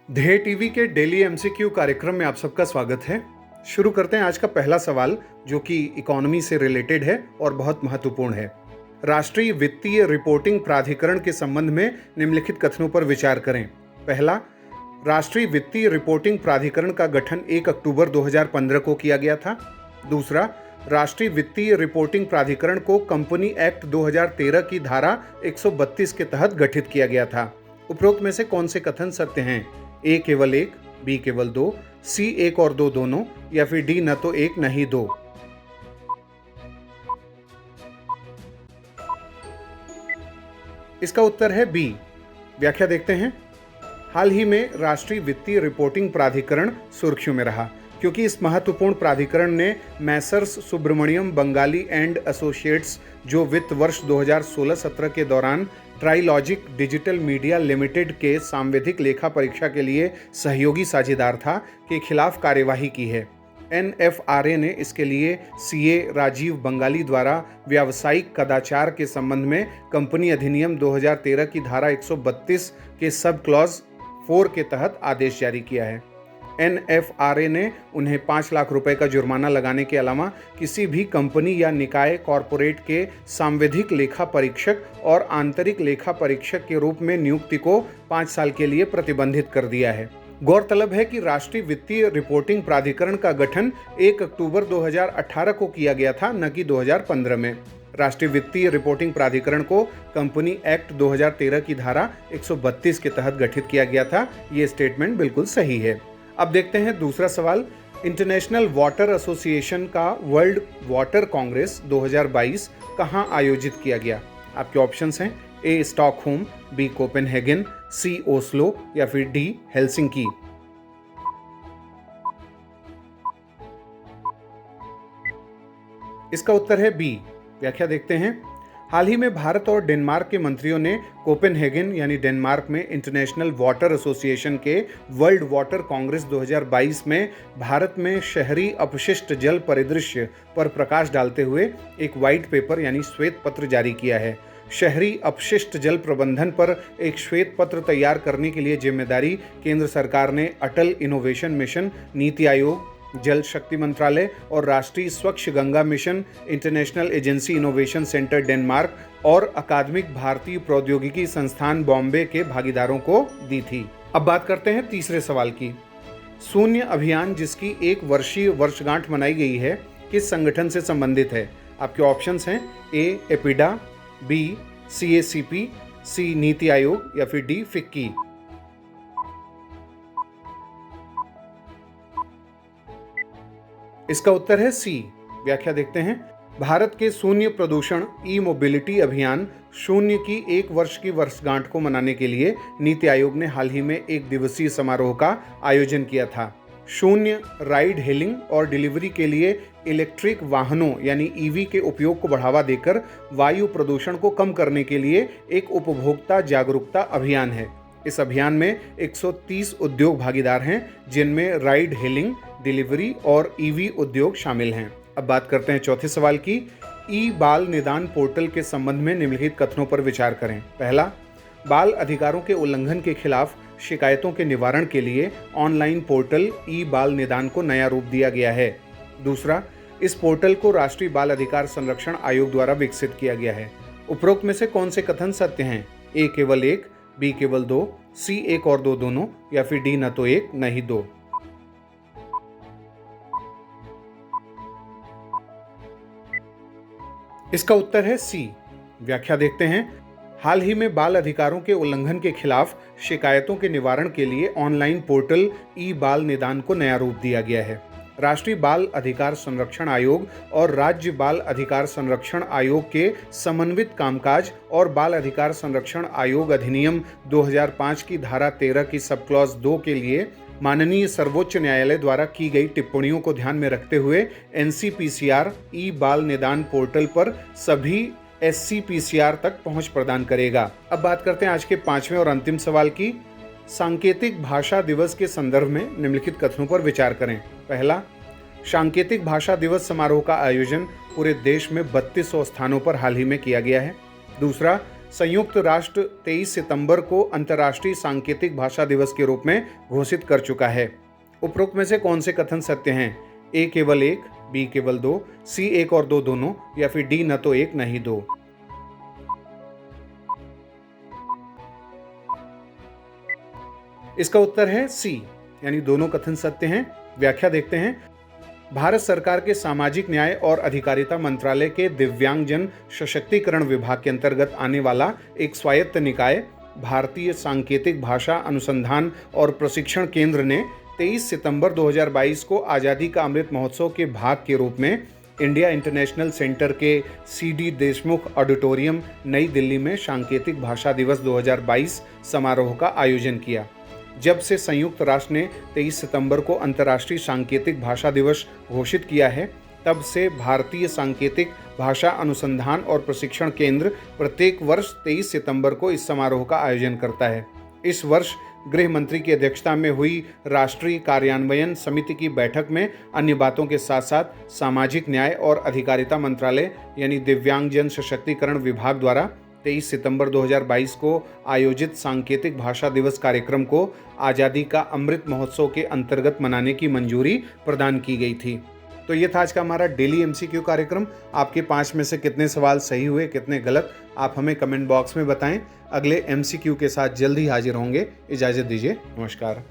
ध्येय टीवी के daily MCQ कार्यक्रम में आप सबका स्वागत है। शुरू करते हैं आज का पहला सवाल, जो कि इकोनॉमी से रिलेटेड है और बहुत महत्वपूर्ण है। राष्ट्रीय वित्तीय रिपोर्टिंग प्राधिकरण के संबंध में निम्नलिखित कथनों पर विचार करें। पहला, राष्ट्रीय वित्तीय रिपोर्टिंग प्राधिकरण का गठन 1 अक्टूबर 2015 को किया गया था। दूसरा, राष्ट्रीय वित्तीय रिपोर्टिंग प्राधिकरण को कंपनी एक्ट 2013 की धारा 132 के तहत गठित किया गया था। उपरोक्त में से कौन से कथन सत्य हैं? ए केवल एक, बी केवल दो, सी एक और दो दोनों, या फिर डी न तो एक न ही दो। इसका उत्तर है बी। व्याख्या देखते हैं। हाल ही में राष्ट्रीय वित्तीय रिपोर्टिंग प्राधिकरण सुर्खियों में रहा, क्योंकि इस महत्वपूर्ण प्राधिकरण ने Messrs Subramaniam Bengali and associates, जो वित्त वर्ष 2016-17 के दौरान ट्राइलॉजिक डिजिटल मीडिया लिमिटेड के सांविधिक लेखा परीक्षा के लिए सहयोगी साझेदार था, के खिलाफ कार्यवाही की है। एनएफआरए ने इसके लिए सीए राजीव बंगाली द्वारा व्यावसायिक कदाचार के संबंध में कंपनी अधिनियम 2013 की धारा 132 के सब क्लॉज 4 के तहत आदेश जारी किया है। एनएफआरए ने उन्हें 5 लाख रुपए का जुर्माना लगाने के अलावा किसी भी कंपनी या निकाय कॉरपोरेट के सांविधिक लेखा परीक्षक और आंतरिक लेखा परीक्षक के रूप में नियुक्ति को 5 साल के लिए प्रतिबंधित कर दिया है। गौरतलब है कि राष्ट्रीय वित्तीय रिपोर्टिंग प्राधिकरण का गठन 1 अक्टूबर 2018 को किया गया था, न कि 2015 में। राष्ट्रीय वित्तीय रिपोर्टिंग प्राधिकरण को कंपनी एक्ट 2013 की धारा 132 के तहत गठित किया गया था। ये स्टेटमेंट बिल्कुल सही है। अब देखते हैं दूसरा सवाल। इंटरनेशनल वाटर एसोसिएशन का वर्ल्ड वाटर कांग्रेस 2022 कहां आयोजित किया गया? आपके ऑप्शंस हैं ए स्टॉकहोम, बी कोपेनहेगन, सी ओस्लो, या फिर डी हेलसिंकी। इसका उत्तर है बी। व्याख्या देखते हैं। हाल ही में भारत और डेनमार्क के मंत्रियों ने कोपेनहेगन यानी डेनमार्क में इंटरनेशनल वाटर एसोसिएशन के वर्ल्ड वाटर कांग्रेस 2022 में भारत में शहरी अपशिष्ट जल परिदृश्य पर प्रकाश डालते हुए एक व्हाइट पेपर यानी श्वेत पत्र जारी किया है। शहरी अपशिष्ट जल प्रबंधन पर एक श्वेत पत्र तैयार करने के लिए जिम्मेदारी केंद्र सरकार ने अटल इनोवेशन मिशन, नीति आयोग, जल शक्ति मंत्रालय और राष्ट्रीय स्वच्छ Ganga mission, international agency innovation centre Denmark और अकादमिक भारतीय प्रौद्योगिकी संस्थान बॉम्बे के भागीदारों को दी थी। अब बात करते हैं तीसरे सवाल की। शून्य अभियान, जिसकी 1 वर्षीय वर्षगांठ मनाई गई है, किस संगठन से संबंधित है? आपके ऑप्शंस हैं ए एपिडा, बी सीएसीपी, सी नीति आयोग, या फिर डी फिक्की। इसका उत्तर है सी। व्याख्या देखते हैं। भारत के शून्य प्रदूषण ई मोबिलिटी अभियान शून्य की 1 वर्ष की वर्षगांठ को मनाने के लिए नीति आयोग ने हाल ही में 1 दिवसीय समारोह का आयोजन किया था। शून्य राइड हेलिंग और डिलीवरी के लिए इलेक्ट्रिक वाहनों यानी ईवी के उपयोग को बढ़ावा देकर वायु प्रदूषण को कम करने के लिए एक उपभोक्ता जागरूकता अभियान है। इस अभियान में 130 उद्योग भागीदार हैं, जिनमें राइड हेलिंग, डिलीवरी और ईवी उद्योग शामिल हैं। अब बात करते हैं चौथे सवाल की। ई बाल निदान पोर्टल के संबंध में निम्नलिखित कथनों पर विचार करें। पहला, बाल अधिकारों के उल्लंघन के खिलाफ शिकायतों के निवारण के लिए ऑनलाइन पोर्टल ई बाल निदान को नया रूप दिया गया है। दूसरा, इस पोर्टल को राष्ट्रीय बाल अधिकार संरक्षण आयोग द्वारा विकसित किया गया है। उपरोक्त में से कौन से कथन सत्य हैं? ए केवल एक, बी केवल दो, सी एक और दो दोनों, या फिर डी न तो एक न ही दो। इसका उत्तर है सी। व्याख्या देखते हैं। हाल ही में बाल अधिकारों के उल्लंघन के खिलाफ शिकायतों के निवारण के लिए ऑनलाइन पोर्टल ई बाल निदान को नया रूप दिया गया है। राष्ट्रीय बाल अधिकार संरक्षण आयोग और राज्य बाल अधिकार संरक्षण आयोग के समन्वित कामकाज और बाल अधिकार संरक्षण आयोग अधिनियम 2005 की धारा 13 की सब क्लॉज 2 के लिए माननीय सर्वोच्च न्यायालय द्वारा की गई टिप्पणियों को ध्यान में रखते हुए एनसीपीसीआर ई बाल निदान पोर्टल पर सभी एससीपीसीआर तक पहुंच प्रदान करेगा। अब बात करते हैं आज के 5वें और अंतिम सवाल की। सांकेतिक भाषा दिवस के संदर्भ में निम्नलिखित कथनों पर विचार करें। पहला, सांकेतिक भाषा दिवस समारोह का आयोजन पूरे देश में 3200 स्थानों पर हाल ही में किया गया है। दूसरा, संयुक्त राष्ट्र 23 सितंबर को अंतर्राष्ट्रीय सांकेतिक भाषा दिवस के रूप में घोषित कर चुका है। उपरोक्त में से कौन से कथन सत्य हैं? ए केवल एक, बी केवल दो, सी एक और दो दोनों, या फिर डी न तो एक न ही दो। इसका उत्तर है सी, यानी दोनों कथन सत्य हैं। व्याख्या देखते हैं। भारत सरकार के सामाजिक न्याय और अधिकारिता मंत्रालय के दिव्यांगजन सशक्तिकरण विभाग के अंतर्गत आने वाला एक स्वायत्त निकाय भारतीय सांकेतिक भाषा अनुसंधान और प्रशिक्षण केंद्र ने 23 सितंबर 2022 को आज़ादी का अमृत महोत्सव के भाग के रूप में इंडिया इंटरनेशनल सेंटर के सीडी देशमुख ऑडिटोरियम नई दिल्ली में सांकेतिक भाषा दिवस 2022 समारोह का आयोजन किया। जब से संयुक्त राष्ट्र ने 23 सितंबर को अंतर्राष्ट्रीय सांकेतिक भाषा दिवस घोषित किया है, तब से भारतीय सांकेतिक भाषा अनुसंधान और प्रशिक्षण केंद्र प्रत्येक वर्ष 23 सितंबर को इस समारोह का आयोजन करता है। इस वर्ष गृह मंत्री की अध्यक्षता में हुई राष्ट्रीय कार्यान्वयन समिति की बैठक में अन्य बातों के साथ साथ सामाजिक न्याय और अधिकारिता मंत्रालय यानी दिव्यांगजन सशक्तिकरण विभाग द्वारा 23 सितंबर 2022 को आयोजित सांकेतिक भाषा दिवस कार्यक्रम को आज़ादी का अमृत महोत्सव के अंतर्गत मनाने की मंजूरी प्रदान की गई थी। तो ये था आज का हमारा डेली एमसीक्यू कार्यक्रम। आपके 5 में से कितने सवाल सही हुए, कितने गलत, आप हमें कमेंट बॉक्स में बताएं। अगले एमसीक्यू के साथ जल्द ही हाजिर होंगे। इजाज़त दीजिए, नमस्कार।